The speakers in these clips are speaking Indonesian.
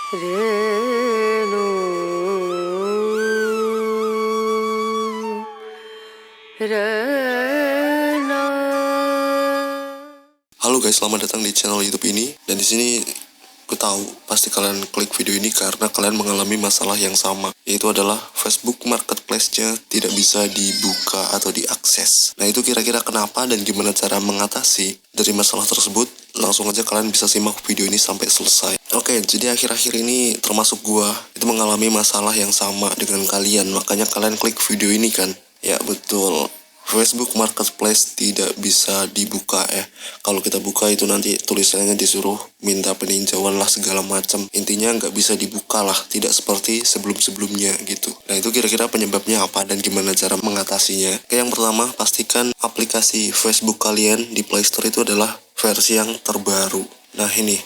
Renu, Rena. Halo guys, selamat datang di channel YouTube ini. Dan di sini aku tahu pasti kalian klik video ini karena kalian mengalami masalah yang sama, yaitu adalah Facebook Marketplace-nya tidak bisa dibuka atau diakses. Nah, itu kira-kira kenapa dan gimana cara mengatasi dari masalah tersebut? Langsung aja kalian bisa simak video ini sampai selesai. Oke, jadi akhir-akhir ini termasuk gua itu mengalami masalah yang sama dengan kalian, makanya kalian klik video ini kan? Ya betul. Facebook Marketplace tidak bisa dibuka ya. Kalau kita buka itu nanti tulisannya disuruh minta peninjauan lah segala macam. Intinya nggak bisa dibuka lah, tidak seperti sebelum-sebelumnya gitu. Nah, itu kira-kira penyebabnya apa dan gimana cara mengatasinya? Oke, yang pertama pastikan aplikasi Facebook kalian di Play Store itu adalah versi yang terbaru. Nah, ini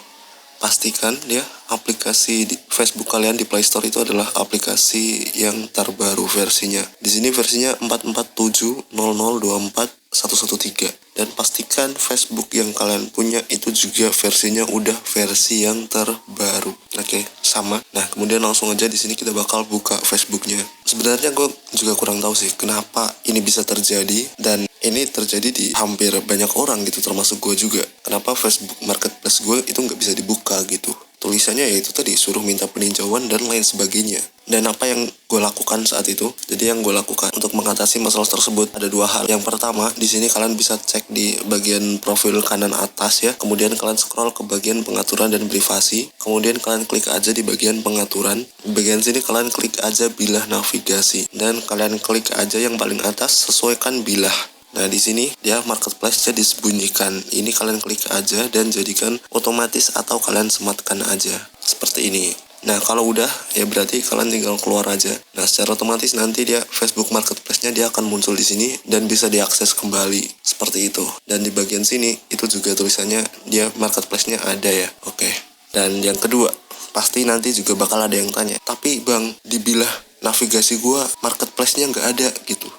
pastikan ya aplikasi di Facebook kalian di Play Store itu adalah aplikasi yang terbaru versinya. Di sini versinya 447.0024.113 dan pastikan Facebook yang kalian punya itu juga versinya udah versi yang terbaru. Oke, sama. Nah, kemudian langsung aja di sini kita bakal buka Facebooknya. Sebenarnya gue juga kurang tahu sih kenapa ini bisa terjadi, dan ini terjadi di hampir banyak orang gitu, termasuk gue juga. Kenapa Facebook Marketplace gue itu nggak bisa dibuka gitu? Tulisannya yaitu tadi suruh minta peninjauan dan lain sebagainya. Dan apa yang gue lakukan saat itu? Jadi yang gue lakukan untuk mengatasi masalah tersebut ada dua hal. Yang pertama, di sini kalian bisa cek di bagian profil kanan atas ya. Kemudian kalian scroll ke bagian pengaturan dan privasi. Kemudian kalian klik aja di bagian pengaturan. Di bagian sini kalian klik aja bilah navigasi dan kalian klik aja yang paling atas sesuaikan bilah. Nah, di sini dia marketplace-nya disembunyikan. Ini kalian klik aja dan jadikan otomatis atau kalian sematkan aja. Seperti ini. Nah, kalau udah ya berarti kalian tinggal keluar aja. Nah, secara otomatis nanti dia Facebook Marketplace-nya dia akan muncul di sini dan bisa diakses kembali. Seperti itu. Dan di bagian sini itu juga tulisannya dia marketplace-nya ada ya. Oke. Dan yang kedua, pasti nanti juga bakal ada yang tanya, "Tapi Bang, di bilah navigasi gua marketplace-nya nggak ada gitu.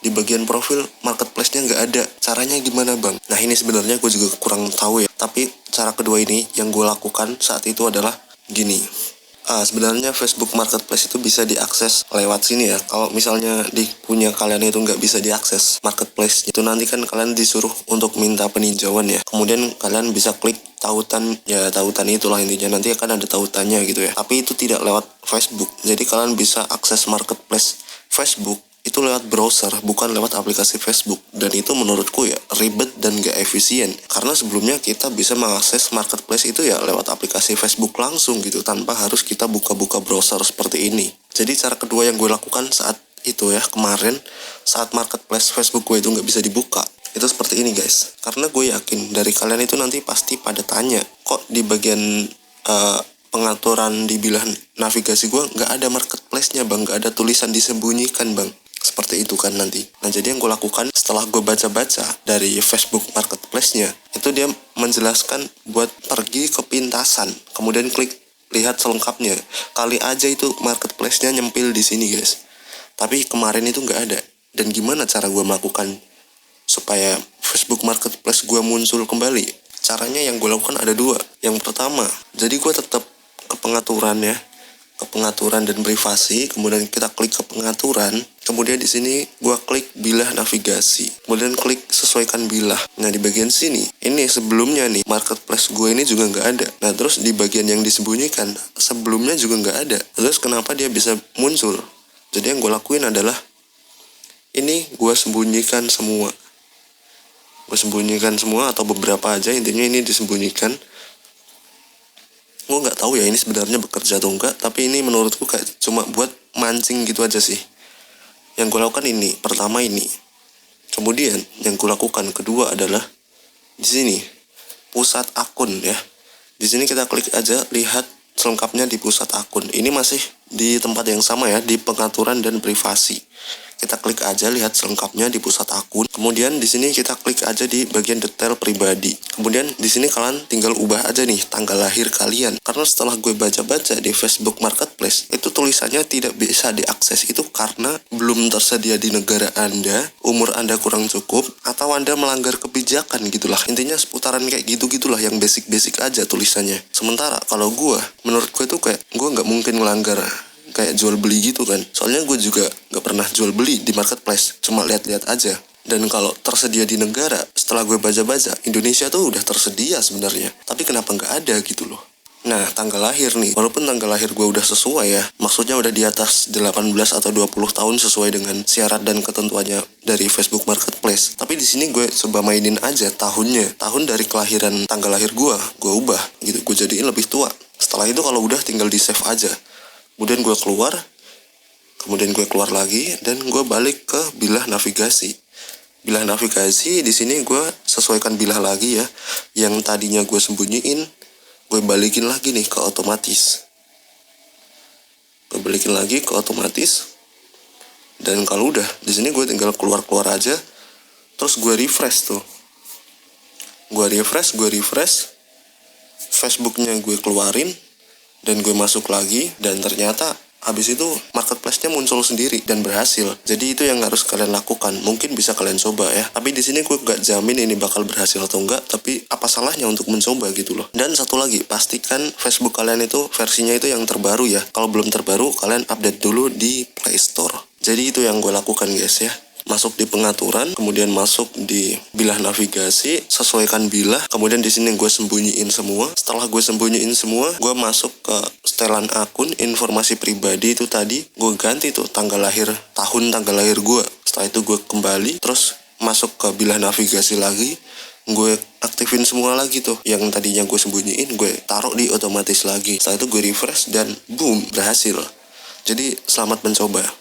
Di bagian profil marketplace-nya nggak ada, caranya gimana Bang?" Nah, ini sebenarnya gue juga kurang tahu ya. Tapi cara kedua ini yang gue lakukan saat itu adalah gini. Sebenarnya Facebook Marketplace itu bisa diakses lewat sini ya. Kalau misalnya di punya kalian itu nggak bisa diakses marketplace, itu nanti kan kalian disuruh untuk minta peninjauan ya. Kemudian kalian bisa klik tautan, ya tautan itulah intinya, nanti akan ada tautannya gitu ya. Tapi itu tidak lewat Facebook. Jadi kalian bisa akses marketplace Facebook itu lewat browser, bukan lewat aplikasi Facebook. Dan itu menurutku ya ribet dan gak efisien, karena sebelumnya kita bisa mengakses marketplace itu ya lewat aplikasi Facebook langsung gitu, tanpa harus kita buka-buka browser seperti ini. Jadi cara kedua yang gue lakukan saat itu ya kemarin, saat marketplace Facebook gue itu gak bisa dibuka, itu seperti ini guys. Karena gue yakin dari kalian itu nanti pasti pada tanya, kok di bagian pengaturan di bilah navigasi gue nggak ada marketplace-nya Bang, nggak ada tulisan disembunyikan Bang. Seperti itu kan nanti. Nah, jadi yang gue lakukan setelah gue baca-baca dari Facebook Marketplace-nya, itu dia menjelaskan buat pergi ke pintasan, kemudian klik lihat selengkapnya. Kali aja itu marketplace-nya nyempil di sini guys. Tapi kemarin itu nggak ada. Dan gimana cara gue melakukan supaya Facebook Marketplace gue muncul kembali? Caranya yang gue lakukan ada dua. Yang pertama, jadi gue tetap ke pengaturan ya, ke pengaturan dan privasi, kemudian kita klik ke pengaturan, kemudian di sini gua klik bilah navigasi, kemudian klik sesuaikan bilah. Nah, di bagian sini ini sebelumnya nih marketplace gue ini juga nggak ada. Nah, terus di bagian yang disembunyikan sebelumnya juga nggak ada. Terus kenapa dia bisa muncul? Jadi yang gue lakuin adalah ini gue sembunyikan semua. Gue sembunyikan semua atau beberapa aja, intinya ini disembunyikan. Gue nggak tahu ya ini sebenarnya bekerja atau enggak, tapi ini menurutku kayak cuma buat mancing gitu aja sih. Yang gue lakukan ini, pertama ini. Kemudian yang gue lakukan kedua adalah di sini pusat akun ya. Di sini kita klik aja lihat selengkapnya di pusat akun. Ini masih di tempat yang sama ya, di pengaturan dan privasi. kita klik aja lihat selengkapnya di pusat akun. Kemudian di sini kita klik aja di bagian detail pribadi. Kemudian di sini kalian tinggal ubah aja nih tanggal lahir kalian. Karena setelah gue baca-baca di Facebook Marketplace, itu tulisannya tidak bisa diakses itu karena belum tersedia di negara Anda, umur Anda kurang cukup, atau Anda melanggar kebijakan gitulah. Intinya seputaran kayak gitu-gitulah yang basic-basic aja tulisannya. Sementara kalau gue, menurut gue tuh kayak gue nggak mungkin melanggar kayak jual beli gitu kan. Soalnya gue juga nggak pernah jual beli di marketplace, cuma lihat-lihat aja. Dan kalau tersedia di negara, setelah gue baca-baca, Indonesia tuh udah tersedia sebenarnya. Tapi kenapa nggak ada gitu loh. Nah, tanggal lahir nih, walaupun tanggal lahir gue udah sesuai ya, maksudnya udah di atas 18 atau 20 tahun sesuai dengan syarat dan ketentuannya dari Facebook Marketplace. Tapi di sini gue coba mainin aja tahunnya. Tahun dari kelahiran tanggal lahir gue ubah gitu, gue jadiin lebih tua. Setelah itu kalau udah tinggal di save aja. Kemudian gue keluar lagi, dan gue balik ke bilah navigasi. Bilah navigasi di sini gue sesuaikan bilah lagi ya. Yang tadinya gue sembunyiin, gue balikin lagi nih ke otomatis. Dan kalau udah, di sini gue tinggal keluar aja. Terus gue refresh tuh. Gue refresh. Facebooknya gue keluarin, dan gue masuk lagi, dan ternyata habis itu marketplace-nya muncul sendiri dan berhasil. Jadi itu yang harus kalian lakukan. Mungkin bisa kalian coba ya. Tapi di sini gue gak jamin ini bakal berhasil atau enggak. Tapi apa salahnya untuk mencoba gitu loh. Dan satu lagi, pastikan Facebook kalian itu versinya itu yang terbaru ya. Kalau belum terbaru, kalian update dulu di Play Store. Jadi itu yang gue lakukan guys ya. Masuk di pengaturan, kemudian masuk di bilah navigasi, sesuaikan bilah, kemudian di sini gue sembunyiin semua. Setelah gue sembunyiin semua, gue masuk ke setelan akun, informasi pribadi itu tadi, gue ganti tuh tanggal lahir gue. Setelah itu gue kembali, terus masuk ke bilah navigasi lagi, gue aktifin semua lagi tuh. Yang tadinya gue sembunyiin, gue taruh di otomatis lagi. Setelah itu gue refresh dan boom, berhasil. Jadi selamat mencoba.